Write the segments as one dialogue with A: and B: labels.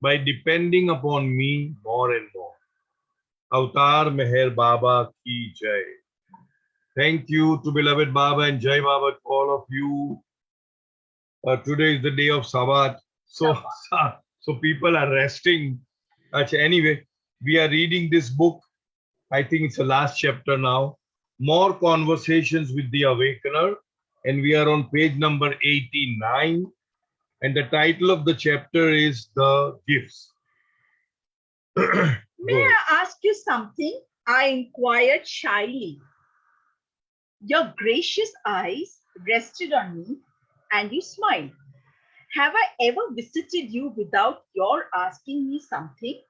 A: by depending upon me more and more. Avatar Meher Baba Ki Jai. Thank you to beloved Baba and Jai Baba to all of you. Today is the day of Sabbath. So people are resting. Anyway, we are reading this book. I think it's the last chapter now. More Conversations with the Awakener. And we are on page number 89. And the title of the chapter is The Gifts.
B: May I ask you something? I inquired shyly. Your gracious eyes rested on me and you smiled. Have I ever visited you without your asking me something?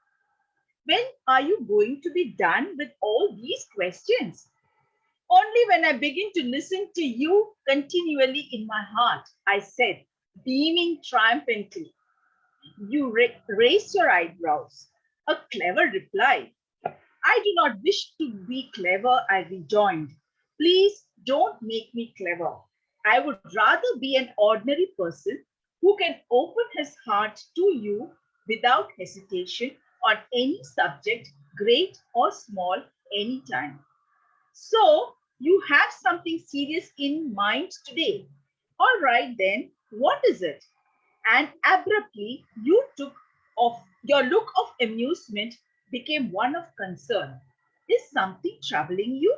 B: When are you going to be done with all these questions? Only when I begin to listen to you continually in my heart, I said, beaming triumphantly. You raised your eyebrows. A clever reply. I do not wish to be clever, I rejoined. Please don't make me clever. I would rather be an ordinary person who can open his heart to you without hesitation on any subject, great or small, anytime. So, you have something serious in mind today. All right, then, what is it? And abruptly, you took off your look of amusement became one of concern. Is something troubling you?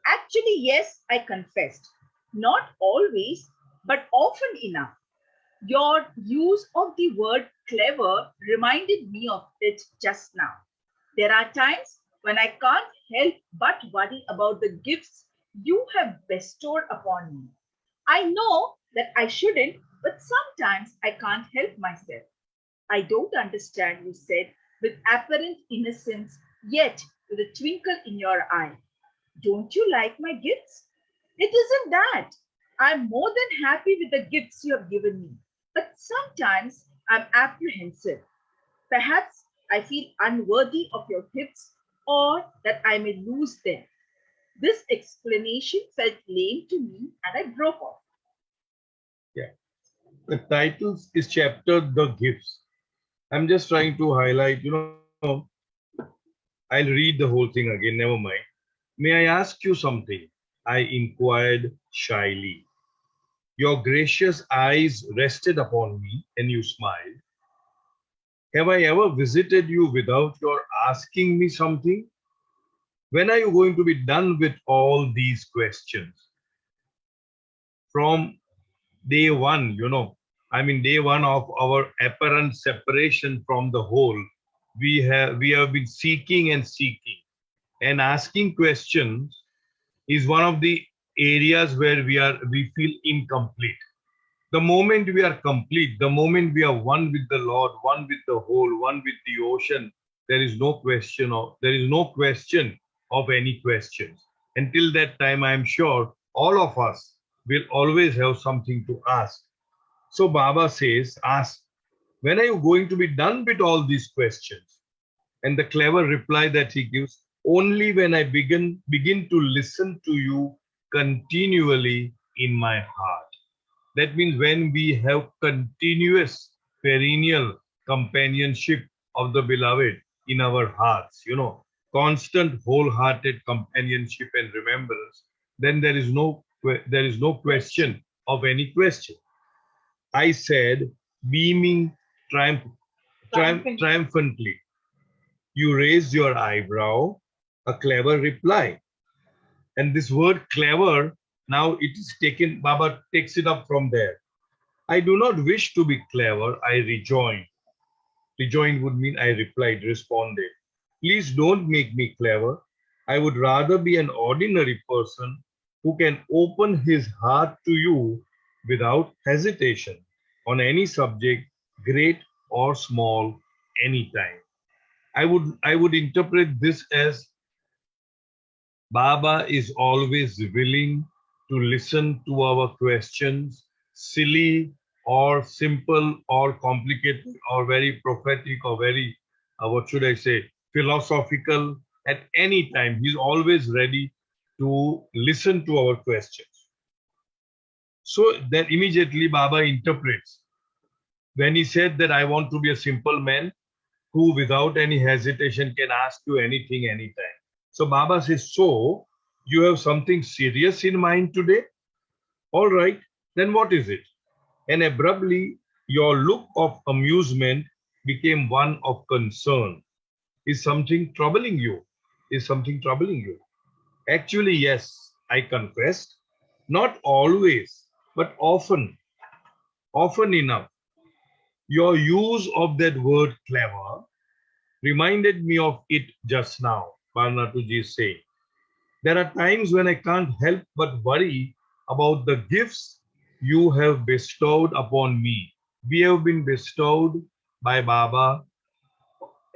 B: Actually, yes, I confessed. Not always, but often enough. Your use of the word clever reminded me of it just now. There are times when I can't help but worry about the gifts you have bestowed upon me. I know that I shouldn't, but sometimes I can't help myself. I don't understand, you said, with apparent innocence, yet with a twinkle in your eye. Don't you like my gifts? It isn't that. I'm more than happy with the gifts you have given me. But sometimes I'm apprehensive. Perhaps I feel unworthy of your gifts or that I may lose them. This explanation felt lame to me and I broke off.
A: Yeah. The title is chapter The Gifts. I'm just trying to highlight, I'll read the whole thing again, never mind. May I ask you something? I inquired shyly. Your gracious eyes rested upon me and you smiled. Have I ever visited you without your asking me something? When are you going to be done with all these questions? From day one, day one of our apparent separation from the whole, we have been seeking and seeking and asking questions is one of the areas where we feel incomplete. The moment we are complete, the moment we are one with the Lord, one with the whole, one with the ocean, there is no question of any questions. Until that time, I am sure all of us will always have something to ask. So Baba says, ask, when are you going to be done with all these questions? And the clever reply that he gives, only when I begin to listen to you continually in my heart. That means when we have continuous, perennial companionship of the beloved in our hearts, constant, wholehearted companionship and remembrance, then there is no question of any question. I said, beaming triumphantly. You raised your eyebrow, a clever reply. And this word clever, now it is taken, Baba takes it up from there. I do not wish to be clever, I rejoined. Rejoined would mean I replied, responded. Please don't make me clever. I would rather be an ordinary person who can open his heart to you without hesitation on any subject, great or small, anytime. I would interpret this as Baba is always willing to listen to our questions, silly or simple or complicated or very prophetic or very, what should I say, philosophical. At any time, he's always ready to listen to our questions. So then immediately Baba interprets when he said that I want to be a simple man who without any hesitation can ask you anything anytime. So Baba says, so you have something serious in mind today? All right, then what is it? And abruptly, your look of amusement became one of concern. Is something troubling you? Is something troubling you? Actually, yes, I confessed. Not always, but often, often enough. Your use of that word clever reminded me of it just now. Bal Natu ji is saying. There are times when I can't help but worry about the gifts you have bestowed upon me. We have been bestowed by Baba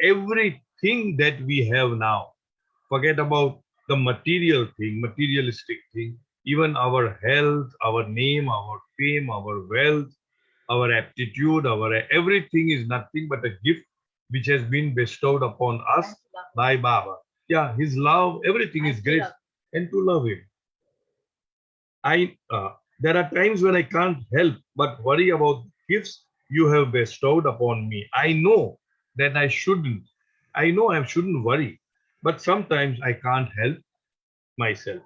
A: everything that we have now. Forget about the material thing, materialistic thing, even our health, our name, our fame, our wealth, our aptitude, our everything is nothing but a gift which has been bestowed upon us by Baba. Yeah, his love, everything is great, and to love him. There are times when I can't help but worry about gifts you have bestowed upon me. I know that I shouldn't. I know I shouldn't worry, but sometimes I can't help myself.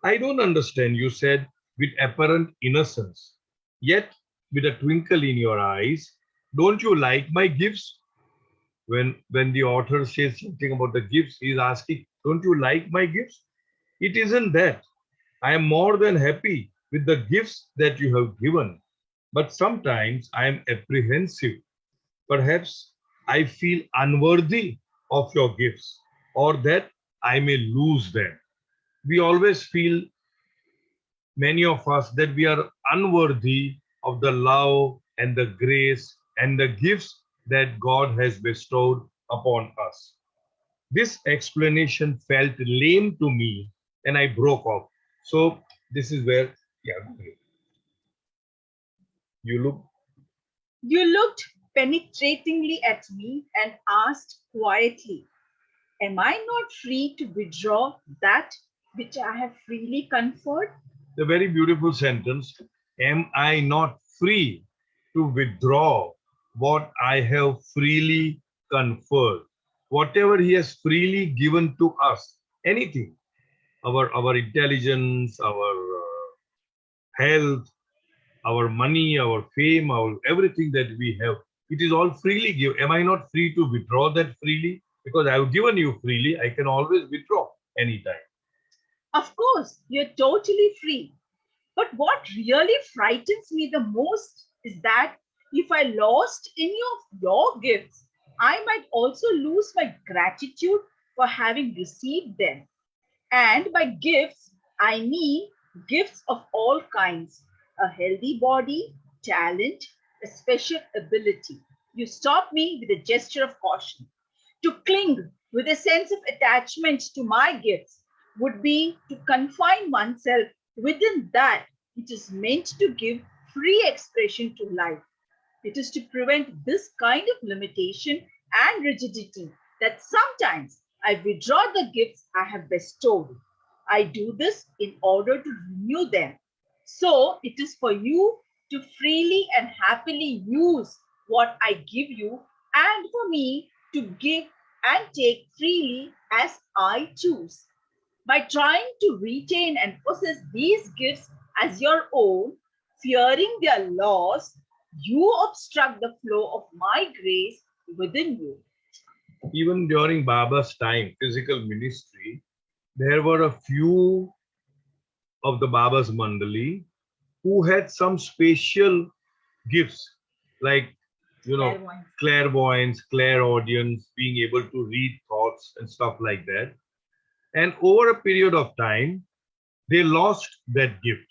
A: I don't understand, you said with apparent innocence, yet with a twinkle in your eyes. Don't you like my gifts? When the author says something about the gifts, he is asking, don't you like my gifts? It isn't that. I am more than happy with the gifts that you have given, but sometimes I am apprehensive. Perhaps I feel unworthy of your gifts, or that I may lose them. We always feel, many of us, that we are unworthy of the love and the grace and the gifts that God has bestowed upon us. This explanation felt lame to me and I broke off. So this is where, yeah, you look.
B: You looked penetratingly at me and asked quietly, am I not free to withdraw that which I have freely conferred?
A: The very beautiful sentence, am I not free to withdraw what I have freely conferred? Whatever he has freely given to us, anything, our intelligence, our health, our money, our fame, our everything that we have, it is all freely given. Am I not free to withdraw that freely? Because I have given you freely, I can always withdraw anytime.
B: Of course, you're totally free. But what really frightens me the most is that if I lost any of your gifts, I might also lose my gratitude for having received them. And by gifts, I mean gifts of all kinds, a healthy body, talent, a special ability. You stop me with a gesture of caution. To cling with a sense of attachment to my gifts would be to confine oneself within that which is meant to give free expression to life. It is to prevent this kind of limitation and rigidity that sometimes I withdraw the gifts I have bestowed. I do this in order to renew them. So it is for you to freely and happily use what I give you, and for me to give and take freely as I choose. By trying to retain and possess these gifts as your own, fearing their loss, you obstruct the flow of my grace within you.
A: Even during Baba's time, physical ministry, there were a few of the Baba's Mandali who had some special gifts, like, clairvoyance, clairaudience, being able to read thoughts and stuff like that. And over a period of time, they lost that gift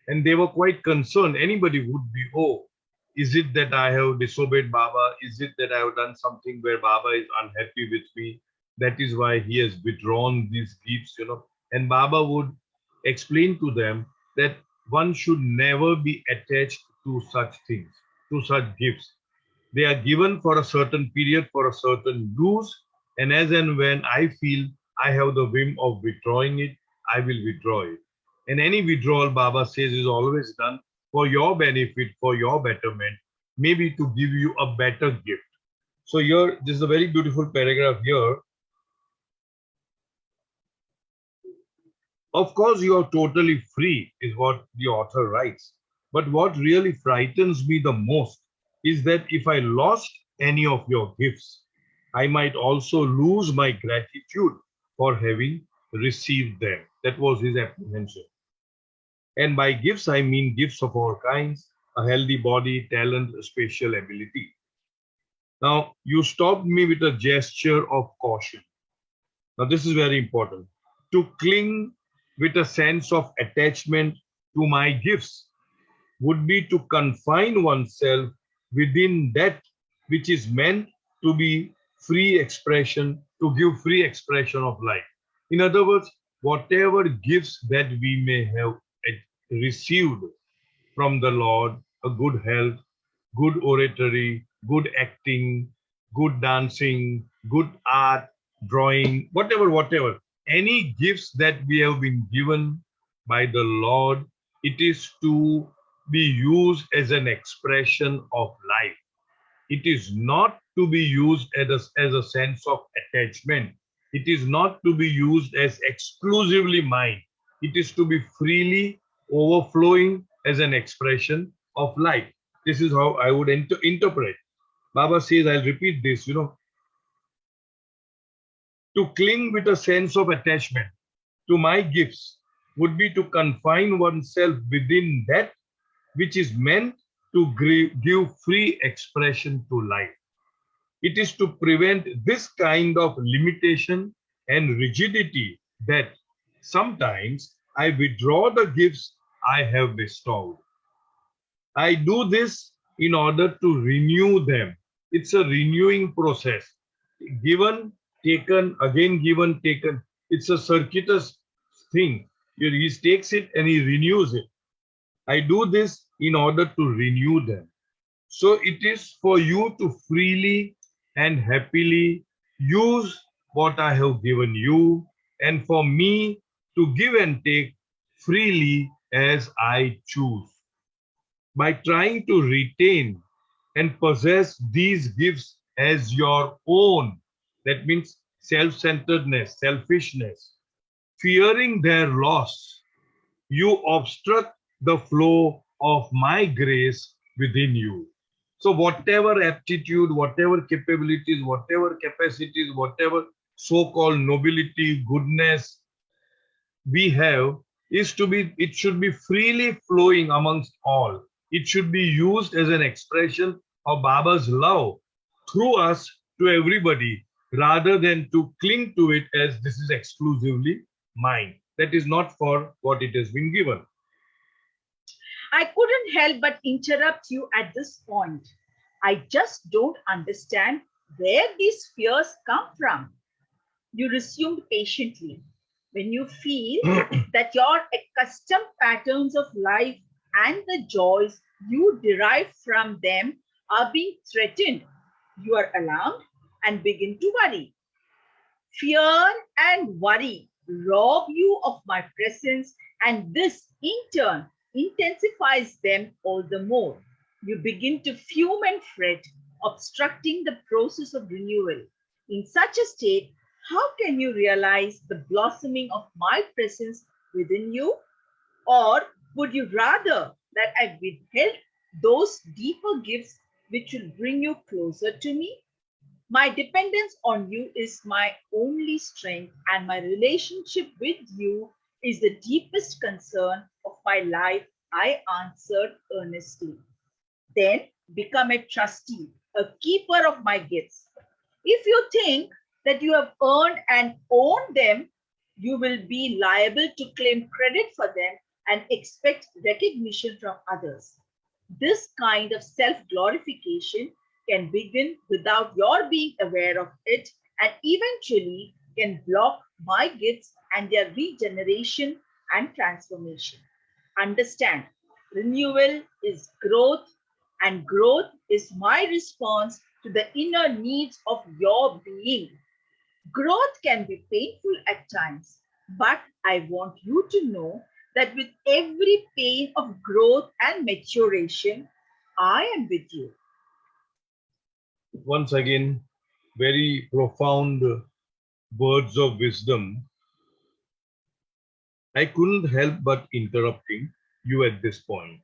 A: and they were quite concerned. Anybody would be, oh, is it that I have disobeyed Baba? Is it that I have done something where Baba is unhappy with me? That is why he has withdrawn these gifts. And Baba would explain to them that one should never be attached to such things, to such gifts. They are given for a certain period, for a certain use, and as and when I feel I have the whim of withdrawing it, I will withdraw it. And any withdrawal, Baba says, is always done for your benefit, for your betterment, maybe to give you a better gift. So here, this is a very beautiful paragraph here. Of course, you are totally free, is what the author writes. But what really frightens me the most is that if I lost any of your gifts, I might also lose my gratitude for having received them. That was his apprehension. And by gifts, I mean gifts of all kinds, a healthy body, talent, spatial ability. Now, you stopped me with a gesture of caution. Now, this is very important. To cling with a sense of attachment to my gifts would be to confine oneself within that which is meant to be free expression, to give free expression of life. In other words, whatever gifts that we may have received from the Lord, a good health, good oratory, good acting, good dancing, good art, drawing, whatever, any gifts that we have been given by the Lord, it is to be used as an expression of life. It is not to be used as a sense of attachment. It is not to be used as exclusively mine. It is to be freely overflowing as an expression of life. This is how I would interpret. Baba says, I'll repeat this, to cling with a sense of attachment to my gifts would be to confine oneself within that which is meant to give free expression to life. It is to prevent this kind of limitation and rigidity that sometimes I withdraw the gifts I have bestowed. I do this in order to renew them. It's a renewing process. Given, taken, again given, taken. It's a circuitous thing. He takes it and he renews it. I do this in order to renew them. So it is for you to freely and happily use what I have given you, and for me to give and take freely as I choose. By trying to retain and possess these gifts as your own, that means self-centeredness, selfishness, fearing their loss, you obstruct the flow of my grace within you. So, whatever aptitude, whatever capabilities, whatever capacities, whatever so called nobility, goodness we have is to be, it should be freely flowing amongst all. It should be used as an expression of Baba's love through us to everybody rather than to cling to it as this is exclusively mine. That is not for what it has been given.
B: I couldn't help but interrupt you at this point. I just don't understand where these fears come from. You resumed patiently. When you feel that your accustomed patterns of life and the joys you derive from them are being threatened, you are alarmed and begin to worry. Fear and worry rob you of my presence, and this in turn intensifies them all the more. You begin to fume and fret, obstructing the process of renewal. In such a state, how can you realize the blossoming of my presence within you? Or would you rather that I withheld those deeper gifts which will bring you closer to me? My dependence on you is my only strength, and my relationship with you is the deepest concern of my life, I answered earnestly. Then become a trustee, a keeper of my gifts. If you think that you have earned and owned them, you will be liable to claim credit for them and expect recognition from others. This kind of self glorification can begin without your being aware of it and eventually can block my gifts and their regeneration and transformation. Understand, renewal is growth, and growth is my response to the inner needs of your being. Growth can be painful at times, but I want you to know that with every pain of growth and maturation, I am with you.
A: Once again, very profound words of wisdom. I couldn't help but interrupting you at this point.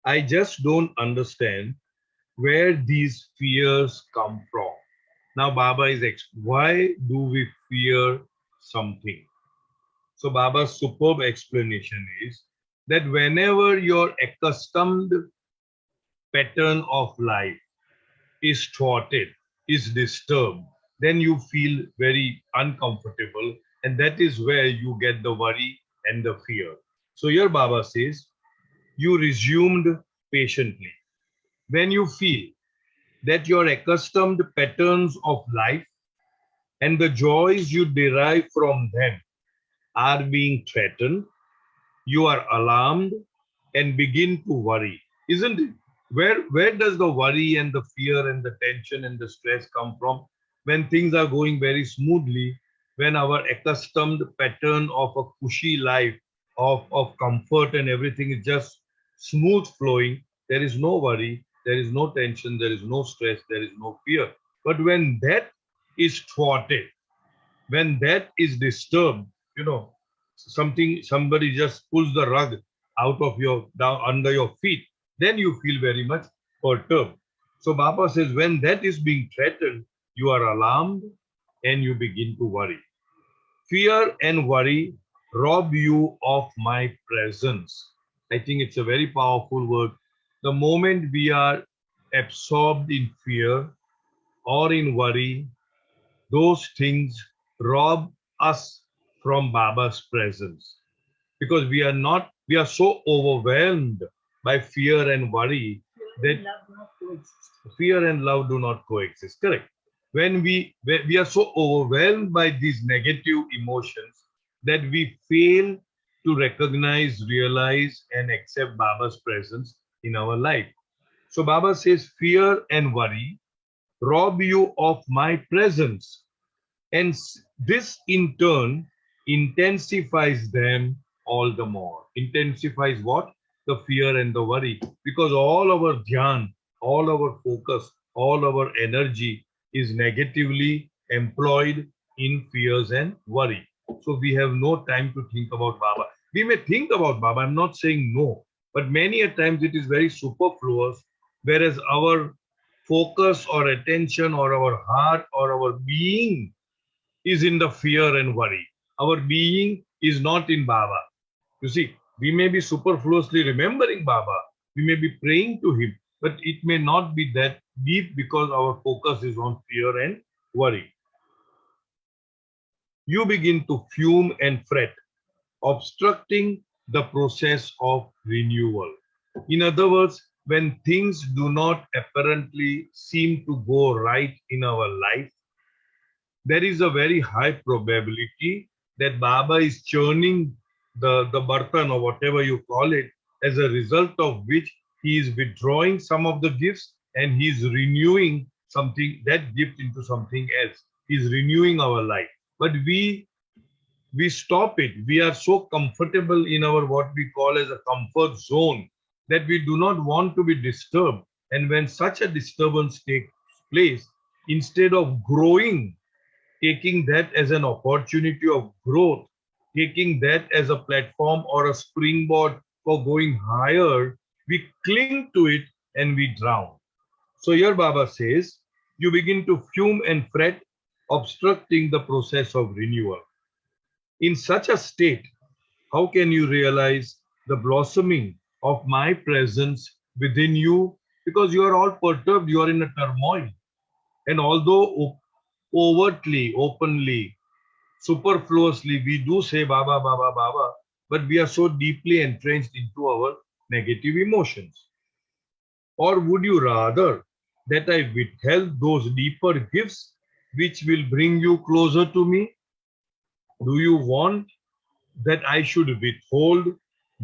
A: I just don't understand where these fears come from. Now, Baba is why do we fear something? So, Baba's superb explanation is that whenever your accustomed pattern of life is thwarted, is disturbed, then you feel very uncomfortable, and that is where you get the worry and the fear. So, here Baba says, you resumed patiently. When you feel that your accustomed patterns of life and the joys you derive from them are being threatened, you are alarmed and begin to worry, isn't it? Where does the worry and the fear and the tension and the stress come from? When things are going very smoothly, when our accustomed pattern of a cushy life, of comfort and everything is just smooth flowing, there is no worry, there is no tension, there is no stress, there is no fear. But when that is thwarted, when that is disturbed, you know, somebody just pulls the rug out of your down under your feet, then you feel very much perturbed. So Baba says when that is being threatened, you are alarmed and you begin to worry. Fear and worry rob you of my presence. I think it's a very powerful word. The moment we are absorbed in fear or in worry, those things rob us from Baba's presence, because we are so overwhelmed by fear and worry that fear and love do not coexist. Correct. When we are so overwhelmed by these negative emotions that we fail to recognize, realize, and accept Baba's presence in our life. So Baba says, fear and worry rob you of my presence. And this in turn intensifies them all the more. Intensifies what? The fear and the worry. Because all our dhyan, all our focus, all our energy is negatively employed in fears and worry. So we have no time to think about Baba. We may think about Baba, I'm not saying no, but many a times it is very superfluous, whereas our focus or attention or our heart or our being is in the fear and worry. Our being is not in Baba. You see, we may be superfluously remembering Baba, we may be praying to him, but it may not be that deep because our focus is on fear and worry. You begin to fume and fret, obstructing the process of renewal. In other words, when things do not apparently seem to go right in our life, there is a very high probability that Baba is churning the bartan or whatever you call it, as a result of which he is withdrawing some of the gifts and he is renewing something, that gift into something else. He is renewing our life. But we stop it. We are so comfortable in our what we call as a comfort zone that we do not want to be disturbed. And when such a disturbance takes place, instead of growing, taking that as an opportunity of growth, taking that as a platform or a springboard for going higher, we cling to it and we drown. So here Baba says, you begin to fume and fret, obstructing the process of renewal. In such a state, how can you realize the blossoming of my presence within you? Because you are all perturbed, you are in a turmoil. And although overtly, openly, superfluously, we do say Baba, Baba, Baba, but we are so deeply entrenched into our negative emotions. Or would you rather that I withheld those deeper gifts which will bring you closer to me? Do you want that I should withhold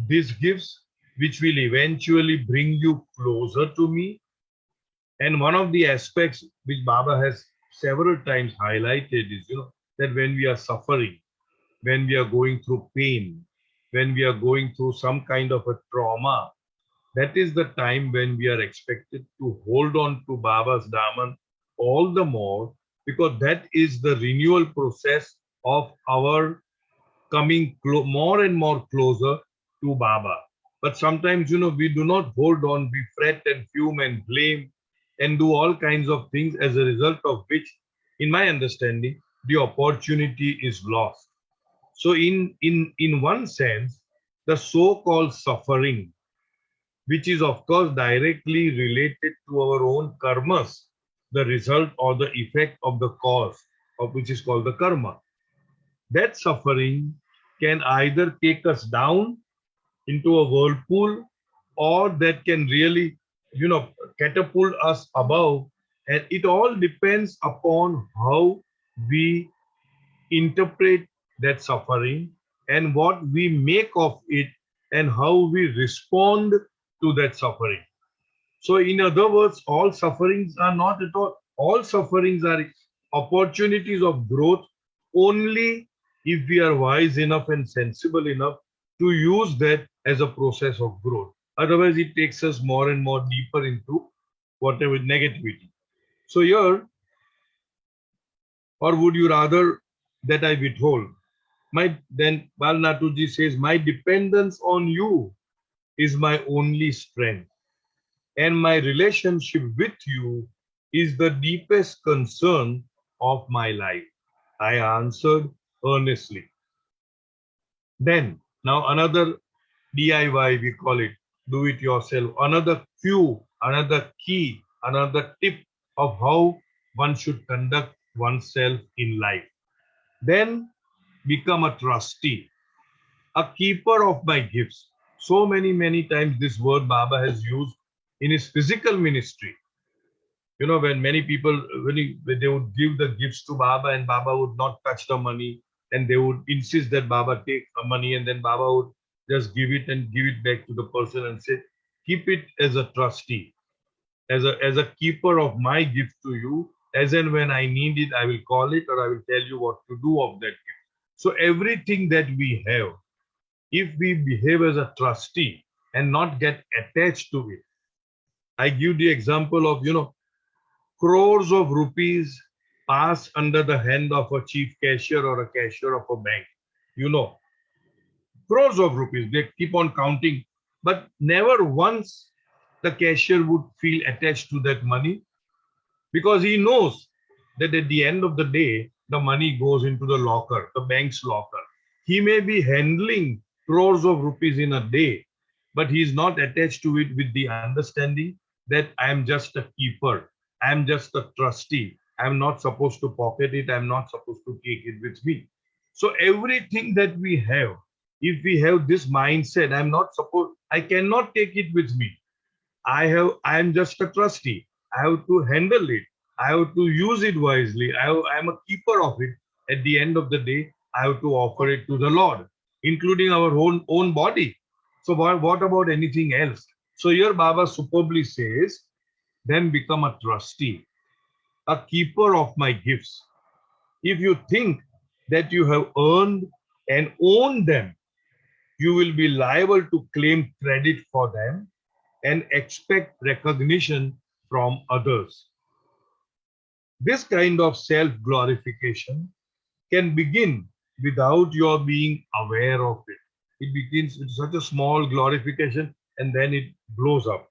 A: these gifts which will eventually bring you closer to me? And one of the aspects which Baba has several times highlighted is, that when we are suffering, when we are going through pain, when we are going through some kind of a trauma, that is the time when we are expected to hold on to Baba's Daman all the more because that is the renewal process of our coming more and more closer to Baba. But sometimes, we do not hold on, we fret and fume and blame and do all kinds of things, as a result of which, in my understanding, the opportunity is lost. So in one sense, the so-called suffering, which is of course directly related to our own karmas, the result or the effect of the cause, of which is called the karma. That suffering can either take us down into a whirlpool, or that can really, catapult us above. And it all depends upon how we interpret that suffering and what we make of it and how we respond to that suffering. So, in other words, all sufferings are not at all sufferings are opportunities of growth only if we are wise enough and sensible enough to use that as a process of growth. Otherwise, it takes us more and more deeper into whatever negativity. So, here, or would you rather that I withhold? Then Bal Natuji says, my dependence on you is my only strength, and my relationship with you is the deepest concern of my life. I answered earnestly. Then, now another DIY, we call it, do it yourself, another cue, another key, another tip of how one should conduct oneself in life. Then become a trustee, a keeper of my gifts. So many times this word Baba has used in his physical ministry. When many people, when they would give the gifts to Baba and Baba would not touch the money, and they would insist that Baba take the money, and then Baba would just give it and give it back to the person and say, keep it as a trustee, as a keeper of my gift to you. As and when I need it, I will call it, or I will tell you what to do of that gift. So everything that we have, if we behave as a trustee and not get attached to it. I give the example of, crores of rupees pass under the hand of a chief cashier or a cashier of a bank. Crores of rupees, they keep on counting, but never once the cashier would feel attached to that money, because he knows that at the end of the day, the money goes into the locker, the bank's locker. He may be handling crores of rupees in a day, but he is not attached to it with the understanding that I am just a keeper, I am just a trustee, I am not supposed to pocket it, I am not supposed to take it with me. So everything that we have, if we have this mindset, I cannot take it with me. I am just a trustee. I have to handle it. I have to use it wisely. I am a keeper of it. At the end of the day, I have to offer it to the Lord, including our own body. So what about anything else? So here Baba superbly says, then become a trustee, a keeper of my gifts. If you think that you have earned and owned them, you will be liable to claim credit for them and expect recognition from others. This kind of self-glorification can begin without your being aware of it. It begins with such a small glorification and then it blows up.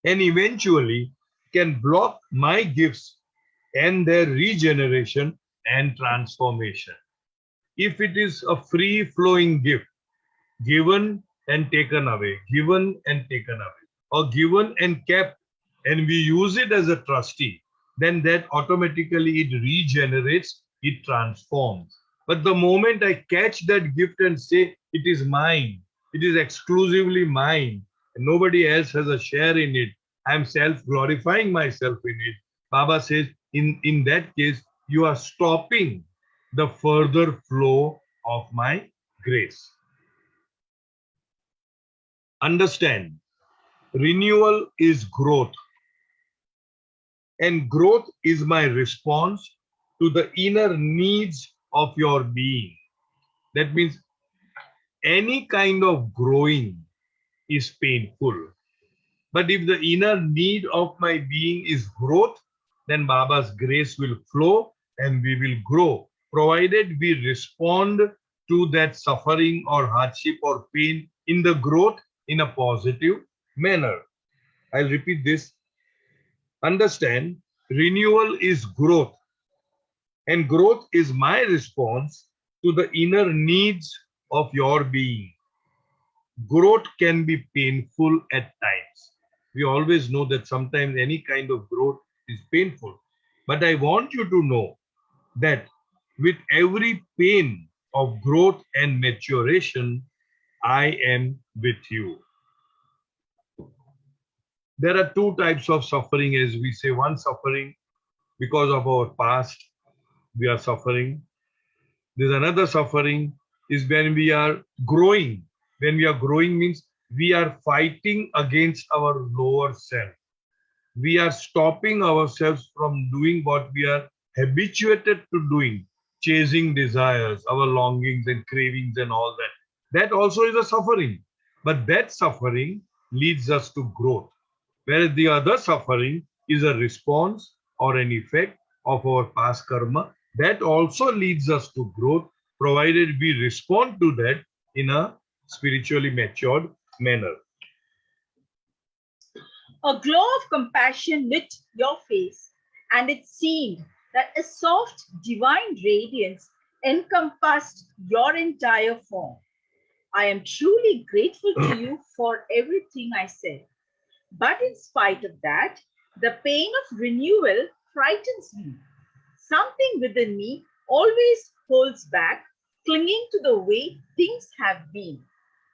A: And eventually can block my gifts and their regeneration and transformation. If it is a free-flowing gift, given and taken away, given and taken away, or given and kept, and we use it as a trustee, then that automatically it regenerates, it transforms. But the moment I catch that gift and say, it is mine, it is exclusively mine, and nobody else has a share in it, I am self-glorifying myself in it. Baba says, in that case, you are stopping the further flow of my grace. Understand, renewal is growth, and growth is my response to the inner needs of your being. That means any kind of growing is painful. But if the inner need of my being is growth, then Baba's grace will flow and we will grow, provided we respond to that suffering or hardship or pain in the growth in a positive manner. I'll repeat this. Understand, renewal is growth, and growth is my response to the inner needs of your being. Growth can be painful at times. We always know that sometimes any kind of growth is painful. But I want you to know that with every pain of growth and maturation, I am with you. There are two types of suffering, as we say. One suffering because of our past, we are suffering. There's another suffering is when we are growing. When we are growing means we are fighting against our lower self. We are stopping ourselves from doing what we are habituated to doing, chasing desires, our longings and cravings and all that. That also is a suffering. But that suffering leads us to growth. Whereas the other suffering is a response or an effect of our past karma that also leads us to growth, provided we respond to that in a spiritually matured manner.
B: A glow of compassion lit your face, and it seemed that a soft divine radiance encompassed your entire form. I am truly grateful to you for everything I said. But in spite of that, the pain of renewal frightens me. Something within me always holds back, clinging to the way things have been.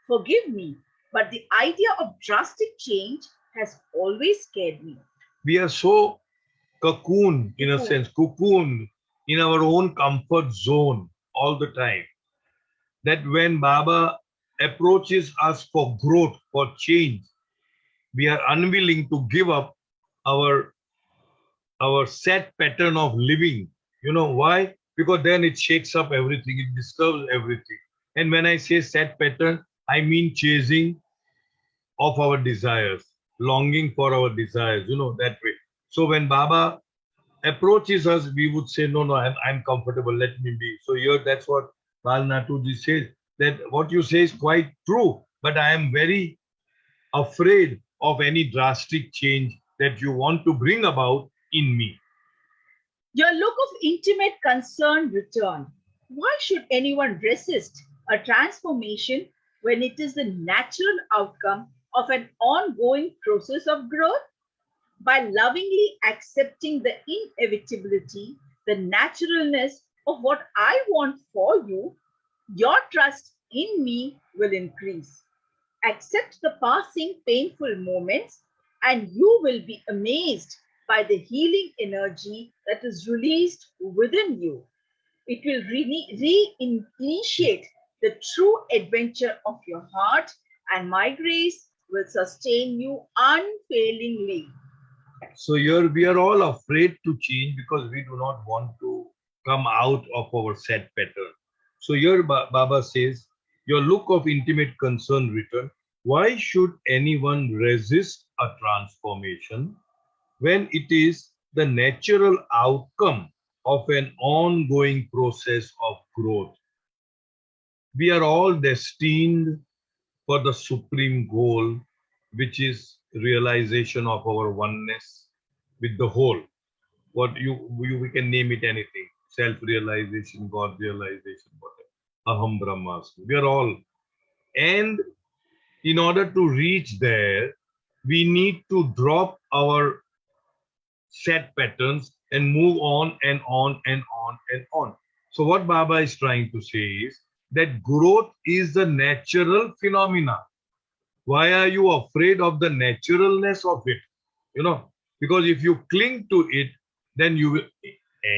B: Forgive me, but the idea of drastic change has always scared me.
A: We are so cocoon, in a sense, cocoon in our own comfort zone all the time, that when Baba approaches us for growth, for change, we are unwilling to give up our set pattern of living. You know why? Because then it shakes up everything, it disturbs everything. And when I say set pattern, I mean chasing of our desires, longing for our desires, that way. So when Baba approaches us, we would say, no, I'm comfortable, let me be. So here, that's what Bal Natu ji says, that what you say is quite true, but I am very afraid of any drastic change that you want to bring about in me.
B: Your look of intimate concern returned. Why should anyone resist a transformation when it is the natural outcome of an ongoing process of growth? By lovingly accepting the inevitability, the naturalness of what I want for you, your trust in me will increase. Accept the passing painful moments, and you will be amazed by the healing energy that is released within you. It will reinitiate the true adventure of your heart, and my grace will sustain you unfailingly.
A: So here we are all afraid to change because we do not want to come out of our set pattern. So here Baba says, your look of intimate concern returned. Why should anyone resist a transformation when it is the natural outcome of an ongoing process of growth? We are all destined for the supreme goal, which is realization of our oneness with the whole. What we can name it anything: self-realization, God realization, whatever. Aham Brahmasmi. We are all, and in order to reach there, we need to drop our set patterns and move on and on and on and on. So what Baba is trying to say is that growth is the natural phenomena. Why are you afraid of the naturalness of it? Because if you cling to it, then you will,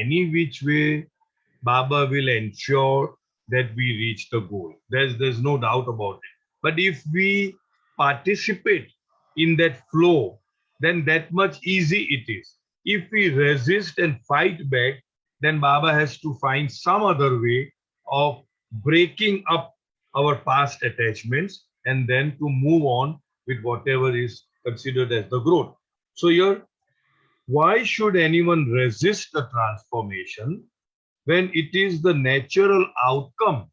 A: any which way, Baba will ensure that we reach the goal. There's no doubt about it. But if we participate in that flow, then that much easy it is. If we resist and fight back, then Baba has to find some other way of breaking up our past attachments and then to move on with whatever is considered as the growth. So here, Why should anyone resist the transformation when it is the natural outcome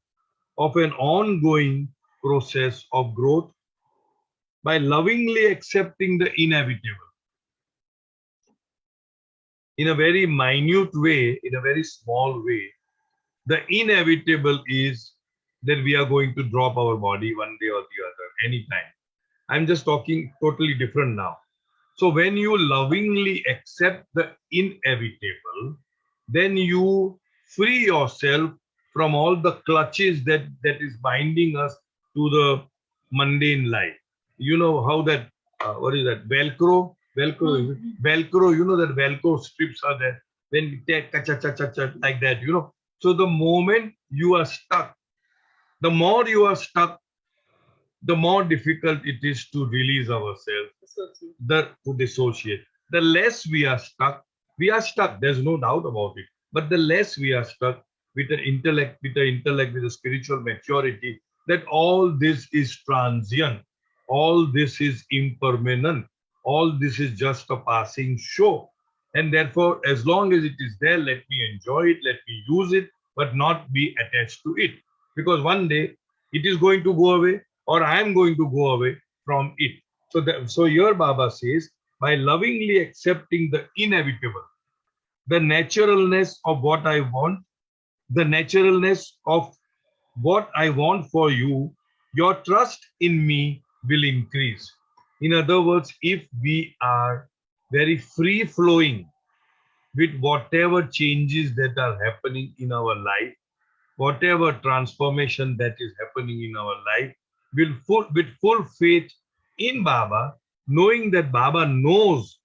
A: of an ongoing process of growth? By lovingly accepting the inevitable in a very minute way, in a very small way, the inevitable is that we are going to drop our body one day or the other, anytime. I'm just talking totally different now. So when you lovingly accept the inevitable, then you free yourself from all the clutches that is binding us to the mundane life. You know how that, what is that, Velcro? Velcro, is it? Velcro, you know that Velcro strips are there. When we take cha like that, you know. So the moment you are stuck, the more you are stuck, the more difficult it is to release ourselves, to dissociate. The less we are stuck. There's no doubt about it. But the less we are stuck with the intellect, with the spiritual maturity, that all this is transient, all this is impermanent, all this is just a passing show. And therefore, as long as it is there, let me enjoy it, let me use it, but not be attached to it. Because one day it is going to go away, or I am going to go away from it. So your Baba says, by lovingly accepting the inevitable, the naturalness of what I want, the naturalness of what I want for you, your trust in me will increase. In other words, if we are very free flowing with whatever changes that are happening in our life, whatever transformation that is happening in our life, with full faith in Baba, knowing that Baba knows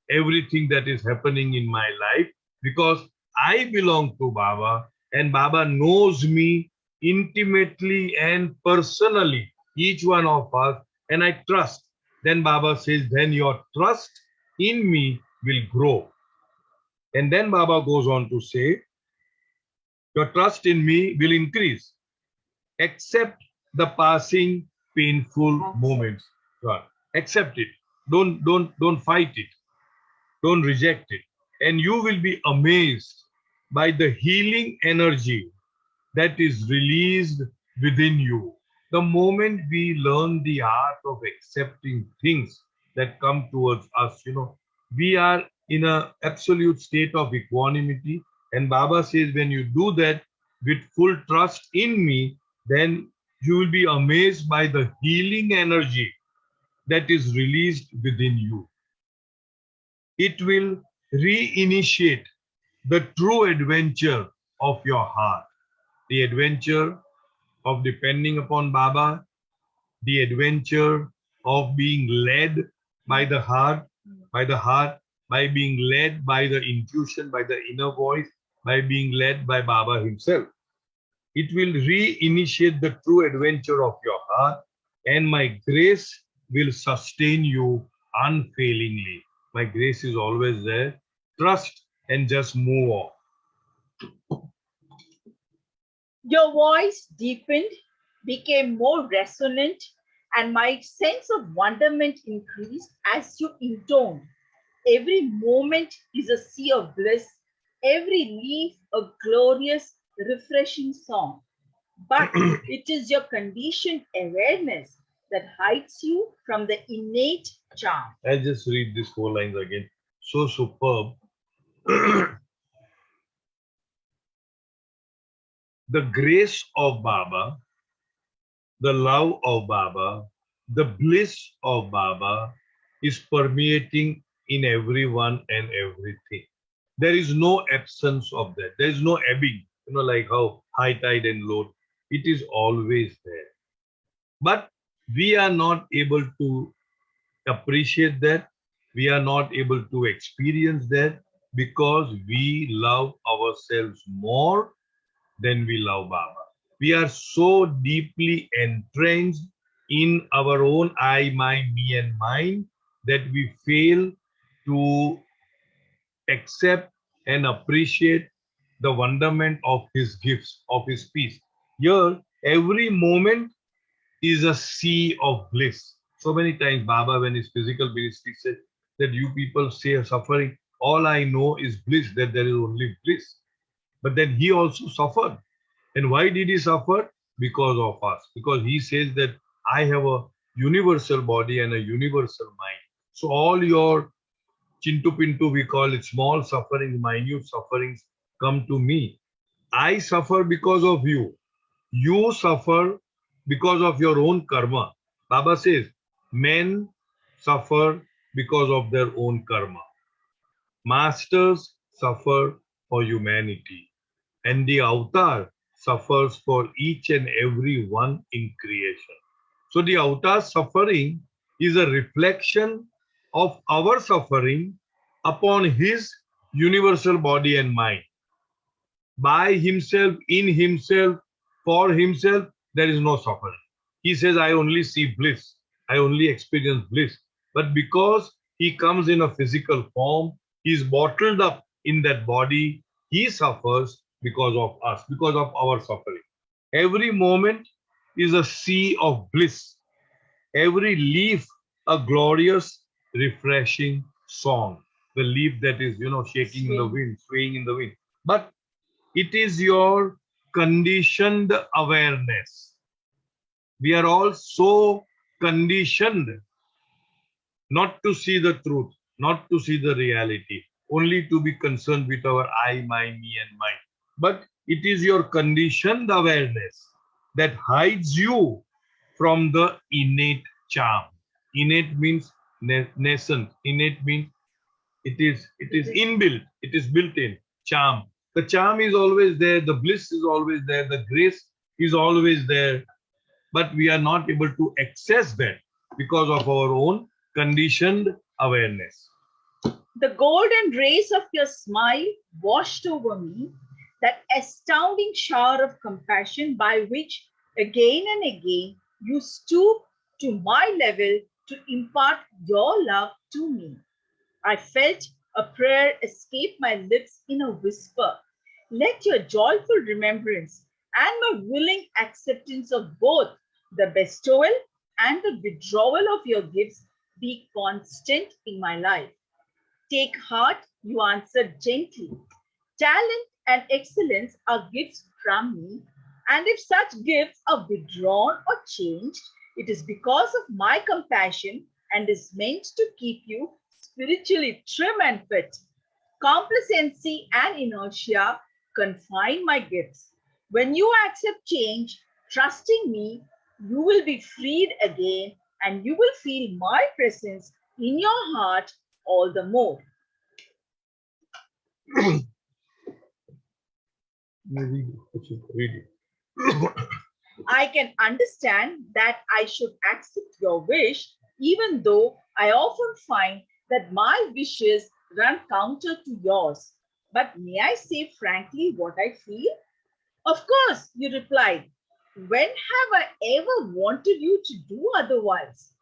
A: everything that is happening in my life because I belong to Baba and Baba knows me intimately and personally, each one of us, and I trust. Then Baba says, then your trust in me will grow. And then Baba goes on to say, your trust in me will increase. Accept the passing painful moments. Accept it. Don't fight it. Don't reject it. And you will be amazed by the healing energy that is released within you. The moment we learn the art of accepting things that come towards us, we are in an absolute state of equanimity. And Baba says, when you do that with full trust in me, then you will be amazed by the healing energy that is released within you. It will reinitiate the true adventure of your heart, the adventure of depending upon Baba, the adventure of being led by the heart, by being led by the intuition, by the inner voice, by being led by Baba himself. It will reinitiate the true adventure of your heart, and my grace will sustain you unfailingly. My grace is always there. Trust and just move on.
B: Your voice deepened, became more resonant, and my sense of wonderment increased as you intoned. Every moment is a sea of bliss, every leaf a glorious, refreshing song. But it is your conditioned awareness that hides you from the innate charm.
A: I'll just read these 4 lines again. So superb. The grace of Baba, the love of Baba, the bliss of Baba is permeating in everyone and everything. There is no absence of that. There is no ebbing, like how high tide and low. It is always there. But we are not able to appreciate that. We are not able to experience that because we love ourselves more than we love Baba. We are so deeply entrenched in our own I, mine, me, and mine that we fail to accept and appreciate the wonderment of his gifts, of his peace. Here, every moment is a sea of bliss. So many times Baba, when his physical ministry said that you people say suffering, All I know is bliss, that there is only bliss. But then he also suffered. And why did he suffer? Because of us. Because he says that I have a universal body and a universal mind. So all your chintu pintu, we call it, small sufferings, minute sufferings, come to me. I suffer because of you. You suffer because of your own karma. Baba says, men suffer because of their own karma. Masters suffer for humanity. And the avatar suffers for each and every one in creation. So the avatar suffering is a reflection of our suffering upon his universal body and mind. By himself, in himself, for himself, there is no suffering. He says, I only see bliss, I only experience bliss. But because he comes in a physical form, he is bottled up in that body, he suffers because of us, because of our suffering. Every moment is a sea of bliss. Every leaf a glorious, refreshing song. The leaf that is, shaking in the wind, swaying in the wind. But it is your conditioned awareness. We are all so conditioned not to see the truth, not to see the reality, only to be concerned with our I, my, me, and mine. But it is your conditioned awareness that hides you from the innate charm. Innate means nascent. Innate means it is inbuilt, it is built in. Charm, the charm is always there, the bliss is always there, the grace is always there, but we are not able to access that because of our own conditioned awareness.
B: The golden rays of your smile washed over me, that astounding shower of compassion by which again and again you stoop to my level to impart your love to me. I felt a prayer escape my lips in a whisper. Let your joyful remembrance and my willing acceptance of both the bestowal and the withdrawal of your gifts be constant in my life. Take heart, you answered gently. Talent and excellence are gifts from me, and if such gifts are withdrawn or changed, it is because of my compassion and is meant to keep you spiritually trim and fit. Complacency and inertia confine my gifts. When you accept change, trusting me, you will be freed again and you will feel my presence in your heart all the more.
A: Read it.
B: I can understand that I should accept your wish, even though I often find that my wishes run counter to yours. But may I say frankly what I feel? Of course, you replied. When have I ever wanted you to do otherwise?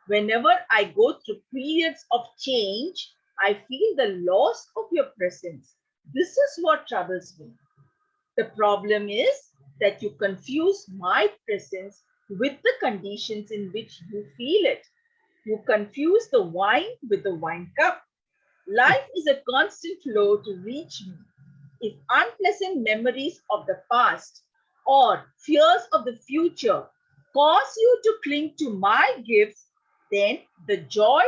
B: Whenever I go through periods of change, I feel the loss of your presence. This is what troubles me. The problem is that you confuse my presence with the conditions in which you feel it. You confuse the wine with the wine cup. Life is a constant flow to reach me. If unpleasant memories of the past or fears of the future cause you to cling to my gifts, then the joy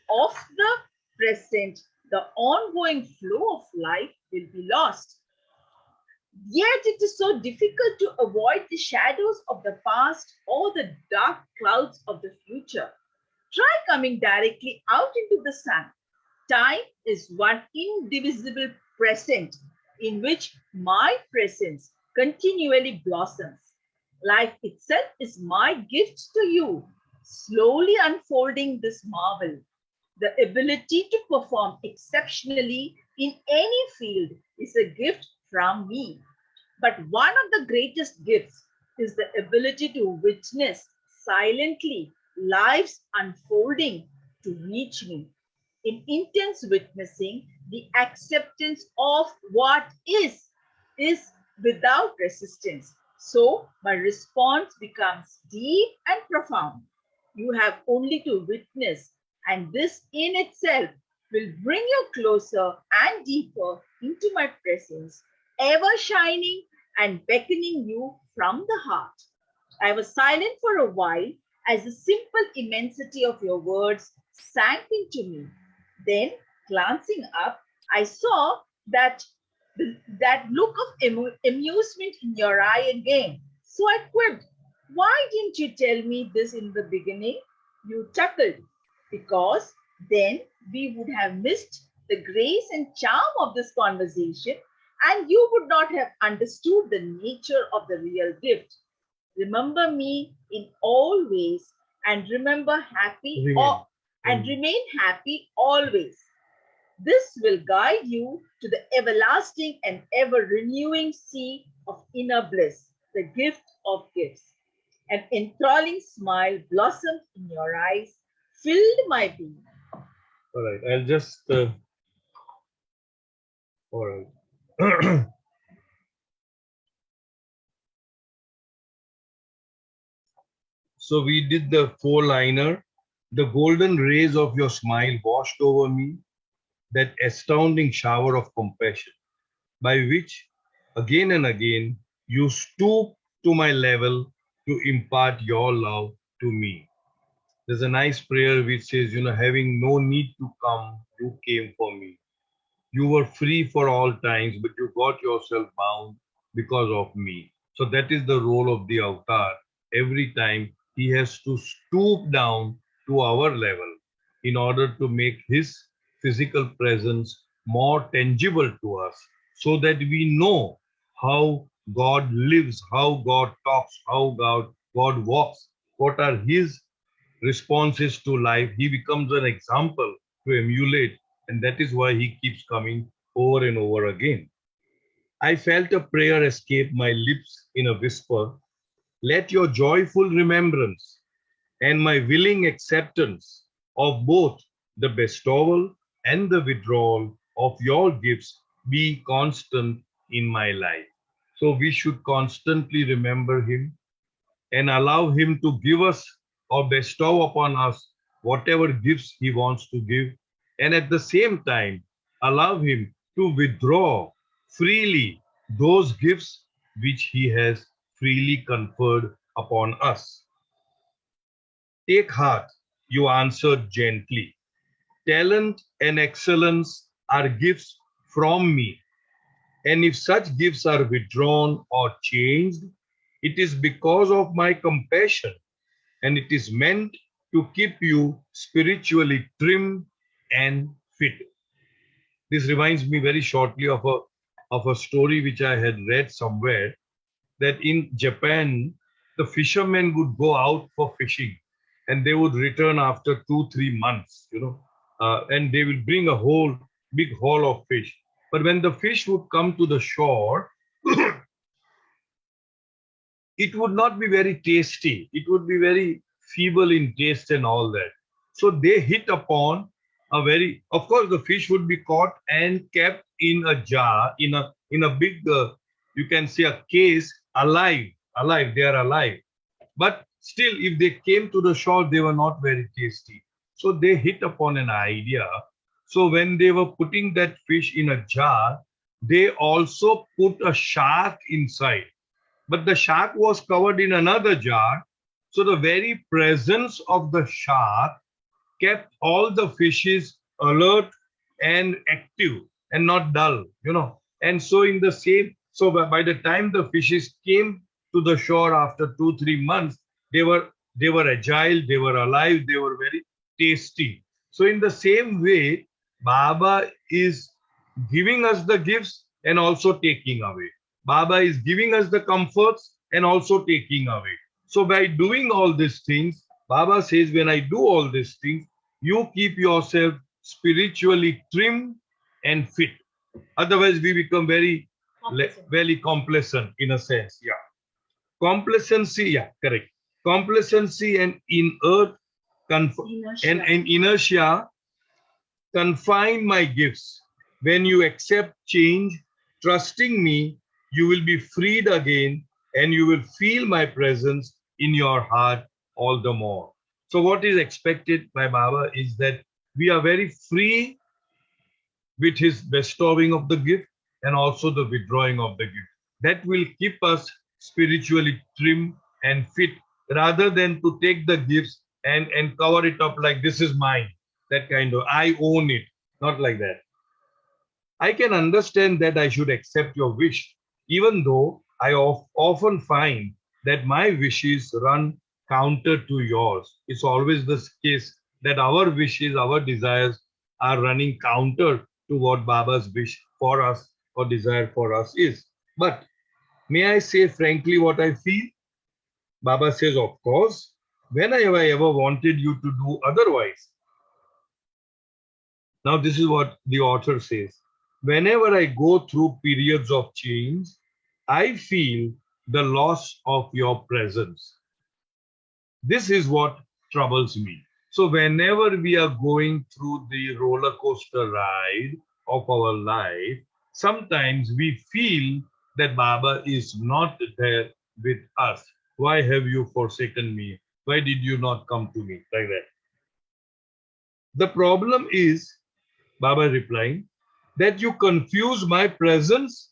B: of the present, the ongoing flow of life will be lost. Yet it is so difficult to avoid the shadows of the past or the dark clouds of the future. Try coming directly out into the sun. Time is one indivisible present in which my presence continually blossoms. Life itself is my gift to you, slowly unfolding this marvel. The ability to perform exceptionally in any field is a gift from me. But one of the greatest gifts is the ability to witness silently lives unfolding to reach me. In intense witnessing, the acceptance of what is without resistance. So my response becomes deep and profound. You have only to witness, and this in itself will bring you closer and deeper into my presence, ever shining and beckoning you from the heart. I was silent for a while as the simple immensity of your words sank into me. Then, glancing up, I saw that look of amusement in your eye again. So I quipped, "Why didn't you tell me this in the beginning?" You chuckled, "Because then we would have missed the grace and charm of this conversation, and you would not have understood the nature of the real gift. Remember me in all ways, and remember happy
A: Remain.
B: and remain happy always. This will guide you to the everlasting and ever renewing sea of inner bliss, the gift of gifts." An enthralling smile blossomed in your eyes, filled my being.
A: All right, I'll just. All right. So we did the four-liner. The golden rays of your smile washed over me, that astounding shower of compassion, by which again and again you stoop to my level to impart your love to me. There's a nice prayer which says, having no need to come, you came for me. You were free for all times, but you got yourself bound because of me. So that is the role of the avatar. Every time he has to stoop down to our level in order to make his physical presence more tangible to us so that we know how God lives, how God talks, how God walks, what are his responses to life. He becomes an example to emulate, and that is why he keeps coming over and over again. I felt a prayer escape my lips in a whisper. Let your joyful remembrance and my willing acceptance of both the bestowal and the withdrawal of your gifts be constant in my life. So we should constantly remember him and allow him to give us or bestow upon us whatever gifts he wants to give, and at the same time allow him to withdraw freely those gifts which he has freely conferred upon us. Take heart, you answered gently. Talent and excellence are gifts from me, and if such gifts are withdrawn or changed, it is because of my compassion, and it is meant to keep you spiritually trim and fit. This reminds me very shortly of a story which I had read somewhere, that in Japan, the fishermen would go out for fishing and they would return after 2, 3 months, and they will bring a whole big haul of fish. But when the fish would come to the shore, it would not be very tasty. It would be very feeble in taste and all that. So they hit upon a very, of course, the fish would be caught and kept in a jar, in a big, you can say a case, alive, alive. They are alive. But still, if they came to the shore, they were not very tasty. So they hit upon an idea. So when they were putting that fish in a jar, they also put a shark inside, but the shark was covered in another jar. So the very presence of the shark kept all the fishes alert and active and not dull. And so in the same, so by the time the fishes came to the shore after 2, 3 months, they were agile, they were alive, they were very tasty. So in the same way, Baba is giving us the gifts and also taking away. Baba is giving us the comforts and also taking away. So by doing all these things, Baba says, when I do all these things, you keep yourself spiritually trim and fit. Otherwise, we become very complacent in a sense. Yeah. Complacency, yeah, correct. Complacency and and inertia confine my gifts. When you accept change, trusting me, you will be freed again and you will feel my presence in your heart all the more. So, what is expected by Baba is that we are very free with his bestowing of the gift and also the withdrawing of the gift. That will keep us spiritually trim and fit rather than to take the gifts and cover it up like this is mine. That kind of, I own it. Not like that. I can understand that I should accept your wish, even though I often find that my wishes run counter to yours. It's always the case that our wishes, our desires are running counter to what Baba's wish for us or desire for us is. But may I say frankly what I feel? Baba says, of course, when have I ever wanted you to do otherwise? Now, this is what the author says. Whenever I go through periods of change, I feel the loss of your presence. This is what troubles me. So, whenever we are going through the roller coaster ride of our life, sometimes we feel that Baba is not there with us. Why have you forsaken me? Why did you not come to me? Like that. The problem is, Baba replying, that you confuse my presence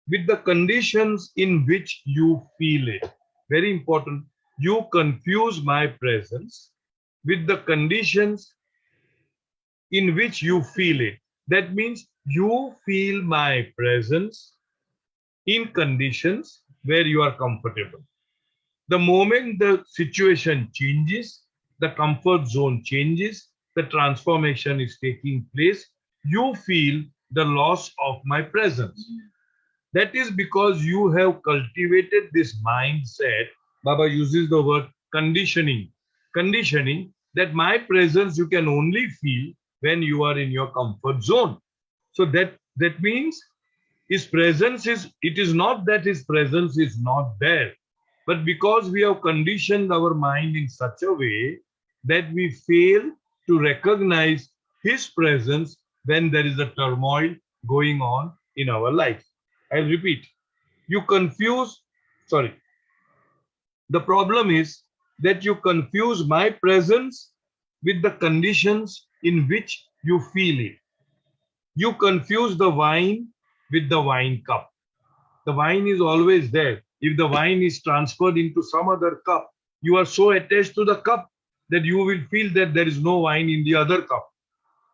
A: with the conditions in which you feel it. Very important. You confuse my presence with the conditions in which you feel it. That means you feel my presence in conditions where you are comfortable. The moment the situation changes, the comfort zone changes, the transformation is taking place, you feel the loss of my presence. That is because you have cultivated this mindset. Baba uses the word conditioning. Conditioning that my presence you can only feel when you are in your comfort zone. So that means it is not that his presence is not there, but because we have conditioned our mind in such a way that we fail to recognize his presence when there is a turmoil going on in our life. I'll repeat. You confuse, sorry. The problem is that you confuse my presence with the conditions in which you feel it. You confuse the wine with the wine cup. The wine is always there. If the wine is transferred into some other cup, you are so attached to the cup that you will feel that there is no wine in the other cup.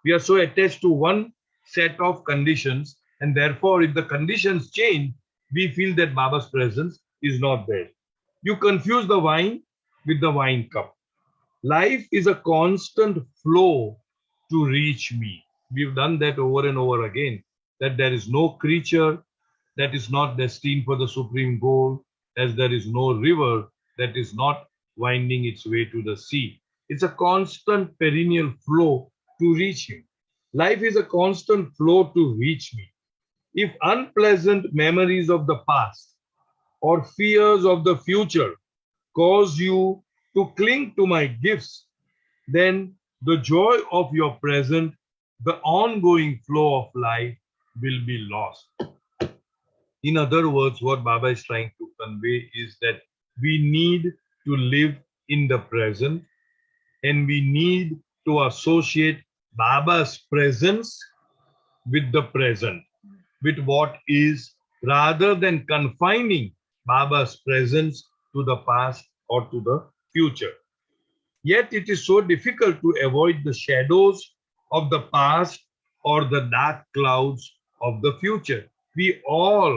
A: We are so attached to one set of conditions, and therefore, if the conditions change, we feel that Baba's presence is not there. You confuse the wine with the wine cup. Life is a constant flow to reach me. We've done that over and over again, that there is no creature that is not destined for the supreme goal, as there is no river that is not winding its way to the sea. It's a constant perennial flow to reach him. Life is a constant flow to reach me. If unpleasant memories of the past or fears of the future cause you to cling to my gifts, then the joy of your present, the ongoing flow of life will be lost. In other words, what Baba is trying to convey is that we need to live in the present and we need to associate Baba's presence with the present, with what is, rather than confining Baba's presence to the past or to the future. Yet it is so difficult to avoid the shadows of the past or the dark clouds of the future. We all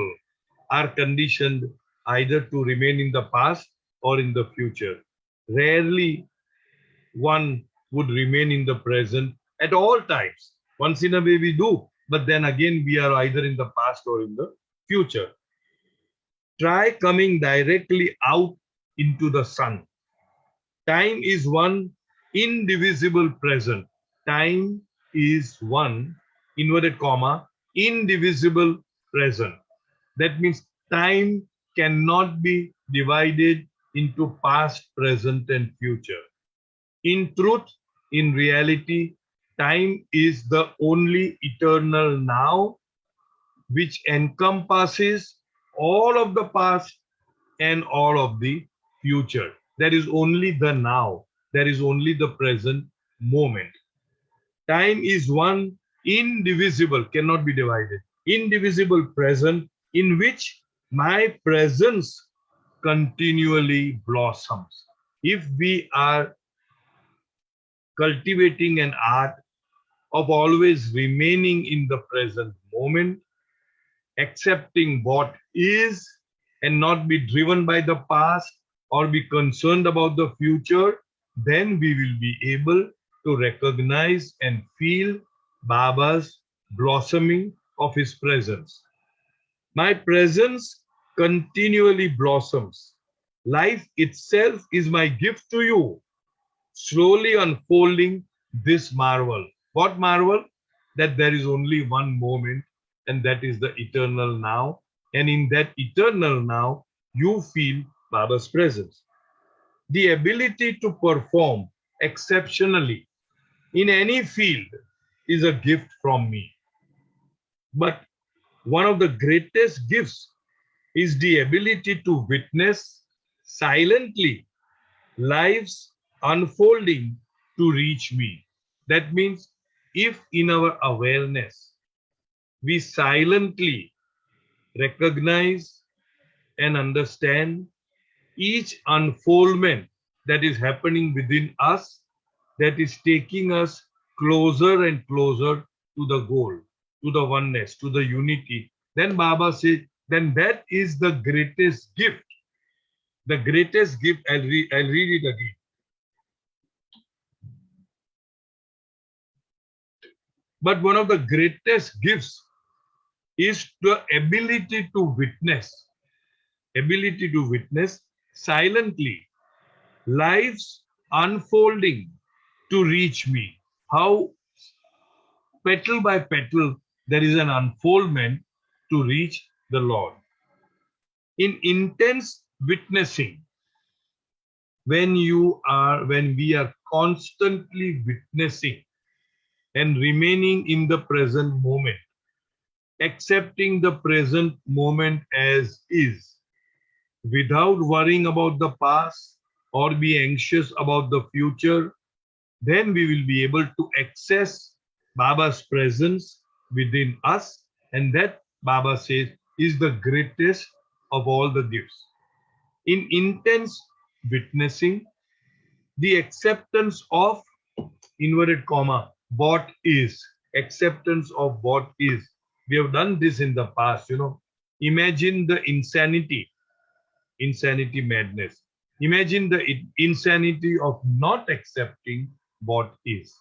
A: are conditioned either to remain in the past or in the future. Rarely one would remain in the present at all times. Once in a way we do, but then again we are either in the past or in the future. Try coming directly out into the sun. Time is one indivisible present. Time is one, inverted comma, indivisible present. That means time cannot be divided into past, present, and future. In truth, in reality, time is the only eternal now which encompasses all of the past and all of the future. There is only the now. There is only the present moment. Time is one indivisible, cannot be divided, indivisible present in which my presence continually blossoms. If we are cultivating an art of always remaining in the present moment, accepting what is and not be driven by the past or be concerned about the future, then we will be able to recognize and feel Baba's blossoming of his presence. My presence continually blossoms. Life itself is my gift to you, slowly unfolding this marvel. What marvel? That there is only one moment, and that is the eternal now. And in that eternal now, you feel Baba's presence. The ability to perform exceptionally in any field is a gift from me. But one of the greatest gifts is the ability to witness silently lives unfolding to reach me. That means if in our awareness we silently recognize and understand each unfoldment that is happening within us, that is taking us closer and closer to the goal, to the oneness, to the unity, then Baba says, then that is the greatest gift. The greatest gift, I'll read it again. But one of the greatest gifts is the ability to witness silently lives unfolding to reach me. How petal by petal there is an unfoldment to reach the Lord. In intense witnessing, when we are constantly witnessing and remaining in the present moment, accepting the present moment as is, without worrying about the past or be anxious about the future, then we will be able to access Baba's presence within us. And that, Baba says, is the greatest of all the gifts. In intense witnessing, the acceptance of inverted comma, what is, acceptance of what is. We have done this in the past, Imagine the insanity, madness. Imagine the insanity of not accepting what is.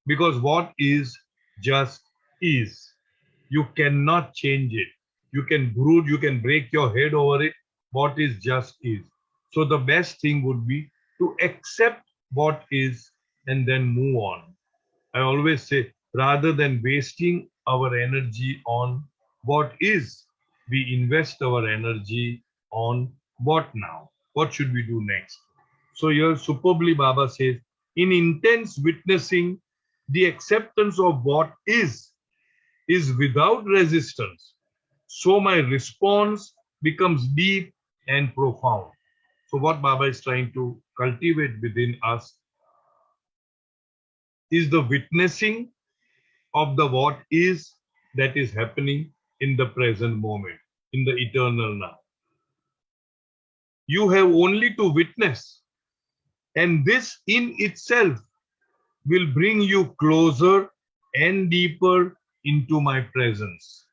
A: Because what is just is. You cannot change it. You can brood, you can break your head over it. What is just is. So the best thing would be to accept what is and then move on. I always say, rather than wasting our energy on what is, we invest our energy on what now? What should we do next? So here superbly Baba says, in intense witnessing, the acceptance of what is without resistance. So my response becomes deep and profound. So what Baba is trying to cultivate within us is the witnessing of the what is that is happening in the present moment, in the eternal now. You have only to witness, and this in itself will bring you closer and deeper into my presence,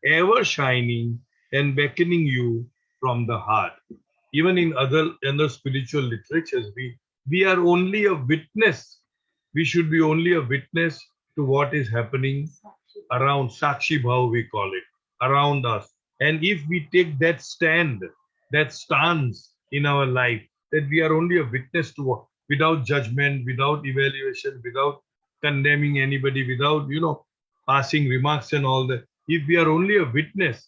A: ever shining and beckoning you from the heart. Even in other spiritual literatures, we are only a witness. We should be only a witness to what is happening around, Sakshi Bhav we call it, around us. And if we take that stance in our life, that we are only a witness to what, without judgment, without evaluation, without condemning anybody, without, passing remarks and all that. If we are only a witness,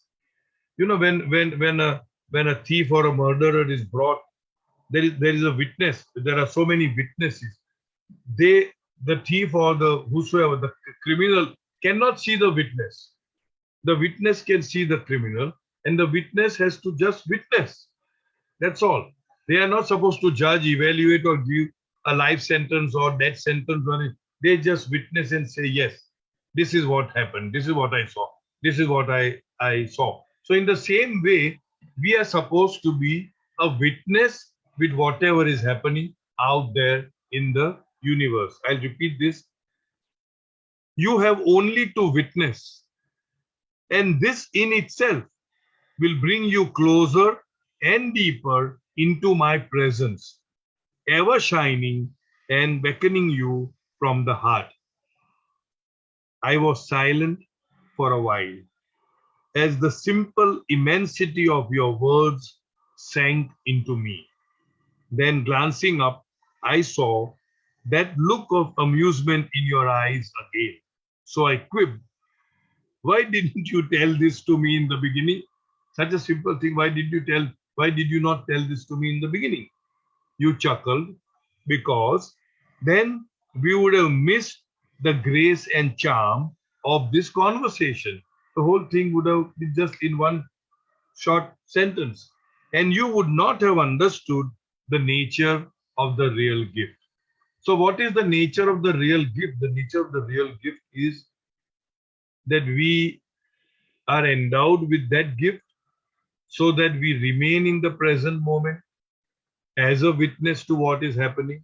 A: when a thief or a murderer is brought, there is a witness. There are so many witnesses. The thief or the whosoever, the criminal cannot see the witness. The witness can see the criminal, and the witness has to just witness. That's all. They are not supposed to judge, evaluate, or give a life sentence or death sentence. They just witness and say yes. this is what happened, this is what I saw, this is what I saw. So in the same way, we are supposed to be a witness with whatever is happening out there in the universe. I'll repeat this. You have only to witness, and this in itself will bring you closer and deeper into my presence, ever shining and beckoning you from the heart. I was silent for a while as the simple immensity of your words sank into me. Then, glancing up, I saw that look of amusement in your eyes again. So I quipped, why didn't you tell this to me in the beginning? Such a simple thing. Why did you not tell this to me in the beginning? You chuckled, because then we would have missed the grace and charm of this conversation. The whole thing would have been just in one short sentence, and you would not have understood the nature of the real gift. So, what is the nature of the real gift? The nature of the real gift is that we are endowed with that gift so that we remain in the present moment as a witness to what is happening,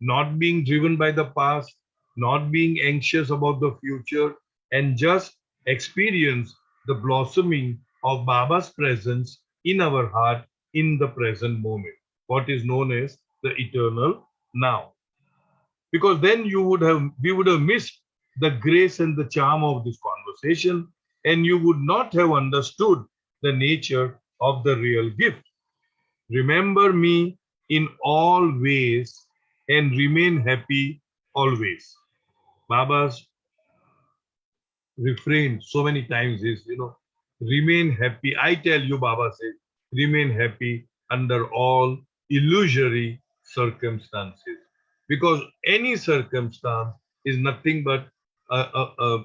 A: not being driven by the past, not being anxious about the future, and just experience the blossoming of Baba's presence in our heart in the present moment, what is known as the eternal now. Because then we would have missed the grace and the charm of this conversation, and you would not have understood the nature of the real gift. Remember me in all ways and remain happy always. Baba's refrain so many times is, remain happy. I tell you, Baba says, remain happy under all illusory circumstances. Because any circumstance is nothing but a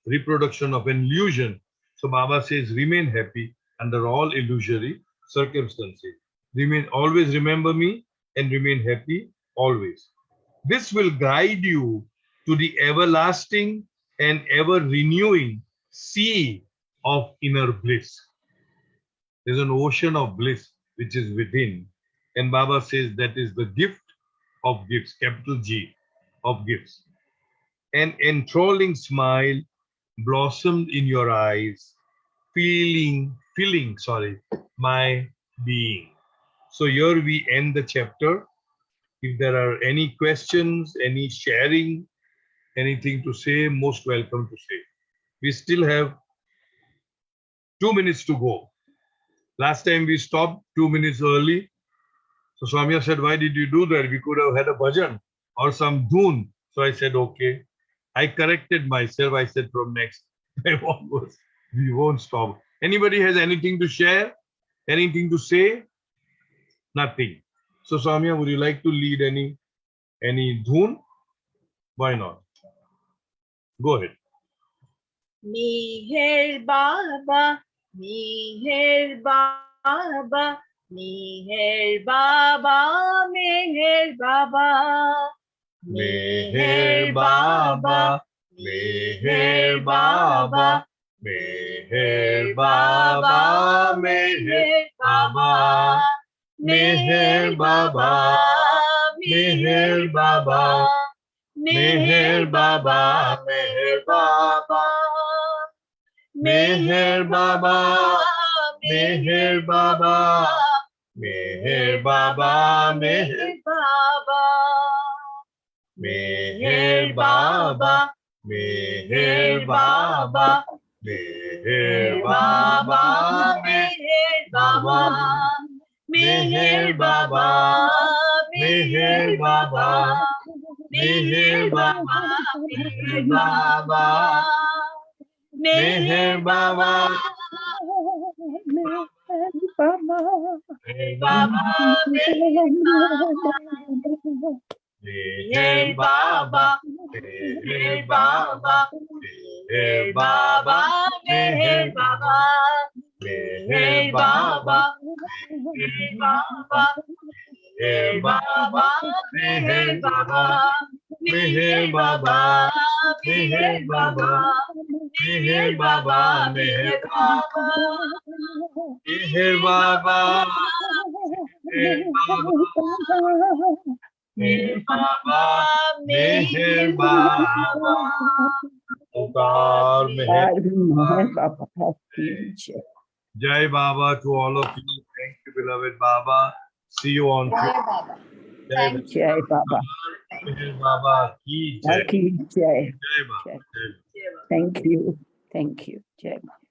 A: reproduction of an illusion. So Baba says, remain happy under all illusory circumstances. Always remember me and remain happy always. This will guide you to the everlasting and ever renewing sea of inner bliss. There's an ocean of bliss which is within. And Baba says that is the gift of gifts, capital G, of gifts. An enthralling smile blossomed in your eyes, filling, my being. So here we end the chapter. If there are any questions, any sharing, anything to say, most welcome to say. We still have 2 minutes to go. Last time we stopped 2 minutes early. So Swamya said, why did you do that? We could have had a bhajan or some dhoon. So I said, okay. I corrected myself. I said, from next time onwards, we won't stop. Anybody has anything to share? Anything to say? Nothing. So Swamya, would you like to lead any dhoon? Why not? Go ahead.
B: Meher Baba, Meher Baba, Meher Baba, Meher Baba,
A: Meher Baba, Meher Baba, Meher Baba, Meher Baba, Meher Baba, Meher Baba, Meher Baba, Meher Baba, Meher Baba, Meher Baba, Meher Baba, Meher Meher Baba, Meher Baba, Meher Baba, Meher Baba, Meher Baba, Meher Baba, Meher Baba, Meher Baba, Meher Baba, Meher Baba, Meher Baba, Meher Baba, Meher Baba, Meher Baba, Meher Baba, Meher Baba, Meher Baba, Meher Baba, Meher Baba, Meher Baba, Meher Baba, Meher Baba, Meher Baba, Meher Baba, Meher Baba, Meher Baba, Avtar Meher Baba. Jai Baba to all of you. Thank you, beloved Baba. See you on
B: Jai
A: Tuesday.
B: Baba.
A: Jai
B: Thank you.
C: Jai Baba.
A: Meher Baba ki jai.
C: Lucky Jai.
A: Jai Baba. Jai.
B: Jai Baba.
C: Thank you. Thank you. Jai Baba.